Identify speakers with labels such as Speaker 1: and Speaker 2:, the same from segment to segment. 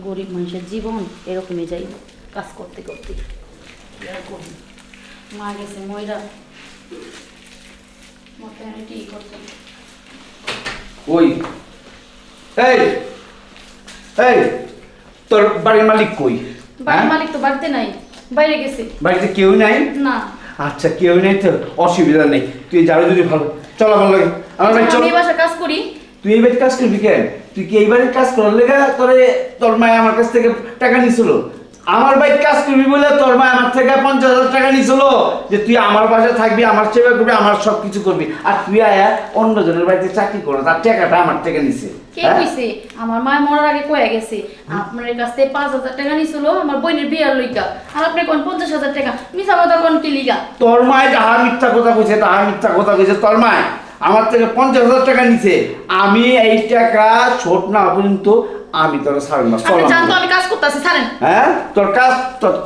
Speaker 1: গরিব মানুষের জীবন এরকমই যাই, কাজ করতে করতে। মা গেছে ময়রা, মোটামুটি করতে।
Speaker 2: ওই এই এই তোর বাড়ির মালিক কই?
Speaker 1: বাড়ির মালিক তো বাড়িতে নাই, বাইরে গেছে।
Speaker 2: বাড়িতে কেউ নাই?
Speaker 1: না।
Speaker 2: আচ্ছা কেউ নেই তো অসুবিধা নেই, তুই যারো যদি ভালো চল আমার লাগে। আমার ভাই চল।
Speaker 1: আমি এই বাসায় কাজ করি।
Speaker 2: তুই এই বাড়ির কাজ করবি কেন? তুই কি এই বাড়ির কাজ করার লেগা তোর মা আমার কাছ থেকে টাকা নিছিল? আমার ভাই কাজ করবি বলে তোর মা আমার থেকে 50,000 টাকা নিছিল যে তুই আমার বাসায় থাকবি, আমার সেবা করবি, আমার সব কিছু করবি। আর তুই আয়া অন্য জনের বাড়িতে চাকরি করো, তার টাকাটা আমার থেকে নিছে।
Speaker 1: কে কইছে? আমার মা মরার আগে কয়ে গেছে আপনার কাছ থেকে 5,000 টাকা নিছিল আমার বোনের বিয়ার লইগা, আর আপনি কোন 50,000 টাকা মিছা কথা কোন কি লিগা?
Speaker 2: তোর মায় যাহা মিথ্যা কথা কইছে তাহা মিথ্যা কথা কইছে। তোর মায় আমার থেকে 50,000 টাকা নিছে, আমি এই টাকা ছোট না পর্যন্ত আমি তোর ছাড়ব না।
Speaker 1: আপনি জানতো আমি কাজ করতেছি, ছাড়েন।
Speaker 2: হ্যাঁ তোর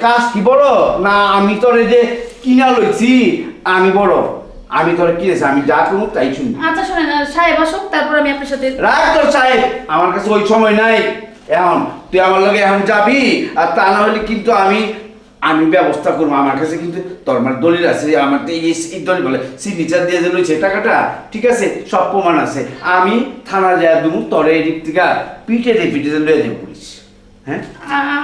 Speaker 2: কাজ কি বড় না আমি তোরে যে কিনা লইছি আমি বড়? আমি তোরে কিনেছি, আমি যা করবো তাই শুনবি।
Speaker 1: আচ্ছা শুনেন, সাহেব আসুক তারপর আমি আপনার সাথে।
Speaker 2: রাখ তোর সাহেব, আমার কাছে ওই সময় নাই এখন। তুই আমার লগে এখন যাবি, আর তা না হলে কিন্তু আমি ব্যবস্থা করবো। আমার কাছে কিন্তু তোর মানে দলিল আছে, আমার তো এই দলিল বলে সিগনেচার দিয়ে যে লইছে টাকাটা, ঠিক আছে, সব প্রমাণ আছে। আমি থানা যায় দেবো, তোরে এদিক থেকে পিঠে লয়ে যাবো পুলিশ। হ্যাঁ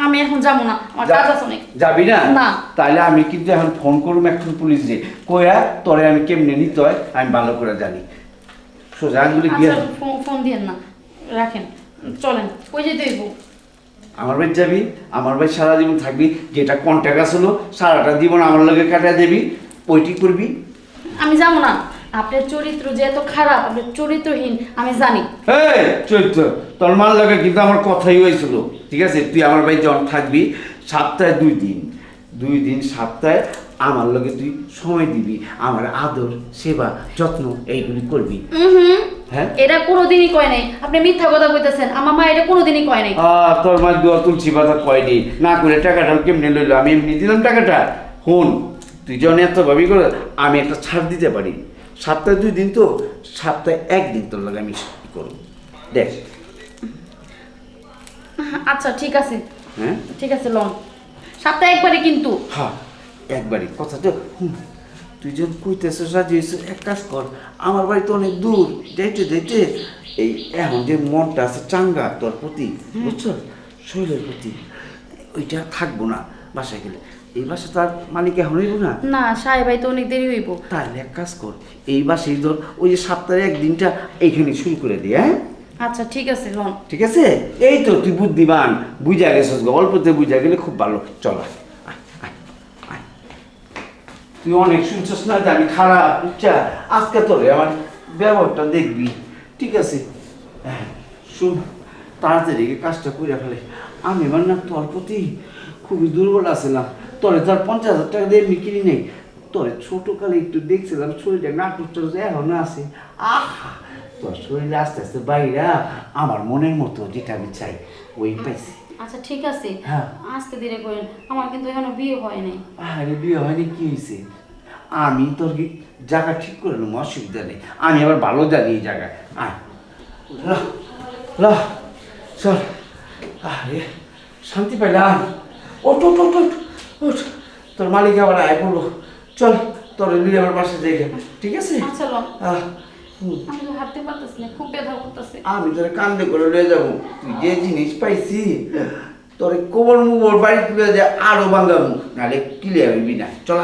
Speaker 1: আমি এখন যাবো না, আমার কাজ আছে অনেক।
Speaker 2: যাবি না?
Speaker 1: না।
Speaker 2: তাহলে আমি কিন্তু এখন ফোন করবো এখন পুলিশ যে কয়া তোরে আমি কেমনে নিতে হয় আমি ভালো করে জানি। সোজা আঙ্গুলি গিয়ে
Speaker 1: ফোন দিয়েন না, রাখেন, চলেন। কই যেতে হইব?
Speaker 2: আমার বাড়ি যাবি, আমার বাড়ি সারা জীবন থাকবি, যেটা কন্ট্যাক্ট আসলো সারাটা জীবন আমার লগে কাটা দেবি, ওইটি করবি।
Speaker 1: আমি যাবো না, আপনার চরিত্র যে এত খারাপ, আপনার চরিত্রহীন আমি জানি।
Speaker 2: এই চৈত্র, তোর মার লগে কিন্তু আমার কথাই হয়েছিল, ঠিক আছে? তুই আমার বাড়ি যখন থাকবি সপ্তাহে 2 দিন সপ্তাহে আমার লগে তুই সময় দিবি, আমার আদর সেবা যত্ন এইগুলি করবি। হ্যাঁ
Speaker 1: এটা কোনোদিনই কয় নাই, আপনি মিথ্যা কথা কইতেছেন। আমার মা এটা কোনোদিনই কয় নাই।
Speaker 2: তোর মা দোয়া তুলছি কথা কয়নি না করে টাকাটা কেমনে লইলো? আমি এমনি দিলাম টাকাটা। হন তুই যখন এত ভাবি করে আমি একটা ছাড় দিতে পারি। সপ্তাহে 2 দিন তো, সপ্তাহে 1 দিন তোর লাগে আমি করব, দেখ।
Speaker 1: আচ্ছা ঠিক আছে,
Speaker 2: হ্যাঁ
Speaker 1: ঠিক আছে লন, সপ্তাহে একবারে কিন্তু।
Speaker 2: হ্যাঁ একবারই কথা তো। তুই যখন কইতেছ সাজিয়েছ, এক কাজ কর, আমার বাড়ি তো অনেক দূর, যাইতে যাইতে এই এখন যে মনটা আছে চাঙ্গা তোর প্রতি, বুঝছো, শৈলের প্রতি, ওইটা থাকবো না বাসায় গেলে। এই বাসা তার মালিক এখন হইব না।
Speaker 1: না সাহেব ভাই তো অনেক দেরি হইব।
Speaker 2: তাহলে এক কাজ কর, এই বাসেই ধর ওই যে সপ্তাহে 1 দিনটা এইখানে শুরু করে দিই। হ্যাঁ
Speaker 1: আচ্ছা ঠিক আছে লন।
Speaker 2: ঠিক আছে, এই তো তুই বুদ্ধিমান, বুঝা গেছিস, অল্পতে বুঝা গেলে খুব ভালো। চল তুই অনেক শুনছিস না যে আমি খারাপ, বুঝছা? আজকে তোরে আমার ব্যবহারটা দেখবি, ঠিক আছে? হ্যাঁ শুন, তাড়াতাড়ি কাজটা করে ফেলে। আমি এবার না তোর প্রতি খুবই দুর্বল আছিলাম। তোরে ধর 50,000 টাকা দিয়ে এমনি কিনি নেই, তোরে ছোটকালে একটু দেখছিলাম, শরীরটা নাটকটা এখনো আছে। আহা, তোর শরীরে আস্তে আস্তে বাইরা আমার মনের মতো যেটা আমি চাই ওই পাইছি।
Speaker 1: আচ্ছা ঠিক আছে,
Speaker 2: হ্যাঁ
Speaker 1: আজকে ধীরে করেন, আমার কিন্তু এখনো বিয়ে হয় নাই।
Speaker 2: আরে বিয়ে হয়নি কি হয়েছে? আমি তোর জায়গা ঠিক করে নেবো, অসুবিধা নেই। আমি আবার ভালো জানি এই জায়গায়। আয় চল, আরে শান্তি পাইলাম। ওঠ ওঠ ওঠ ওঠ ওঠ, তোর মালিক আবার আয় বলবো। চল তোর নিয়ে আমার বাসা জায়গা, ঠিক আছে?
Speaker 1: আচ্ছা লন, আমি তো হাঁটতে পারতেছি না, খুব ব্যথা করতেছে।
Speaker 2: আমি তোর কান্দে করে লয়ে যাবো। তুই যে জিনিস পাইছি তোর কোমর মুবর বাড়ি তুলে যে আরো ভাঙাবো, নাহলে ক্লিয়ার হইবি না। চল